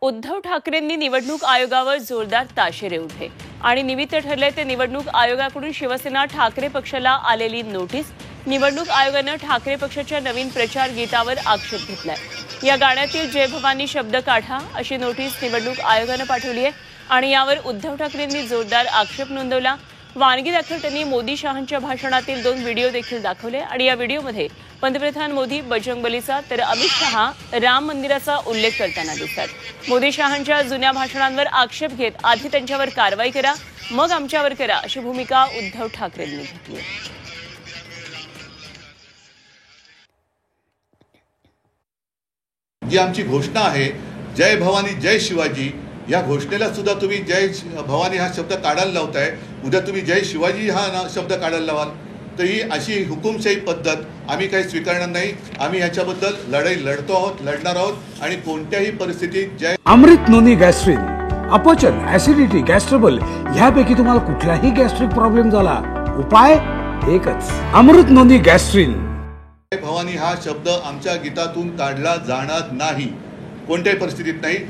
उद्धव ठाकरेंनी निवडणूक आयोगावर जोरदार ताशेरे उठले आणि निमित्त ठरले ते निवडणूक आयोगाकडून शिवसेना ठाकरे पक्षाला आलेली नोटीस। निवडणूक आयोगाने ठाकरे पक्षाच्या नवीन प्रचार गीतावर आक्षेप घेतलाय। या गाण्यातील जय भवानी शब्द काढा अशी नोटीस निवडणूक आयोगाने पाठवली आहे आणि यावर उद्धव ठाकरेंनी जोरदार आक्षेप नोंदवला। वानगी दाखल त्यांनी मोदी शहांच्या भाषणातील 2 व्हिडिओ देखील दाखवले आणि या व्हिडिओमध्ये पंतप्रधान मोदी बजरंगबलीचा तर अमित शहा राम मंदिराचा उल्लेख करताना दिसतात। मोदी शहांच्या जुन्या भाषणांवर आक्षेप घेत आधी त्यांच्यावर कारवाई करा मग आमच्यावर करा अशी भूमिका उद्धव ठाकरेंनी घेतली। जी आमची घोषणा आहे जय भवानी जय शिवाजी, या घोषणेला सुद्धा तुम्ही जय भवानी हा शब्द काढायला लावताय, उद्या तुम्ही जय शिवाजी हा शब्द काढायला लावाल तर ही अशी हुकुमशाही पद्धत आम्ही काही स्वीकारणार नाही। आम्ही याच्याबद्दल लढाई लढतो आहोत, लढणार आहोत आणि कोणत्याही परिस्थितीत जय अमृत नोनी गॅस्ट्रिन, अपचन, ऍसिडिटी, गॅस्ट्रबल यापैकी तुम्हाला कुठलाही गॅस्ट्रिक प्रॉब्लेम झाला, उपाय एकच, अमृत नोनी गॅस्ट्रिन। जय भवानी हा शब्द आमच्या गीतातून काढला जाणार नाही, कोणत्याही परिस्थितीत नाही।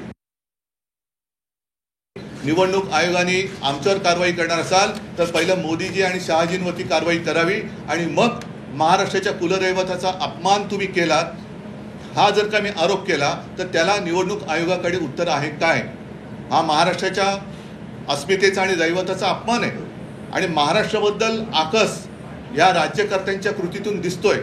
निवडणूक आयोगाने आमच्यावर कारवाई करणार असाल तर पहिलं मोदीजी आणि शहाजींवरती कारवाई करावी आणि मग महाराष्ट्राच्या कुलदैवताचा अपमान तुम्ही केलात हा जर का मी आरोप केला तर त्याला निवडणूक आयोगाकडे उत्तर आहे काय? हा महाराष्ट्राच्या अस्मितेचा आणि दैवताचा अपमान आहे आणि महाराष्ट्राबद्दल आकस या राज्यकर्त्यांच्या कृतीतून दिसतोय।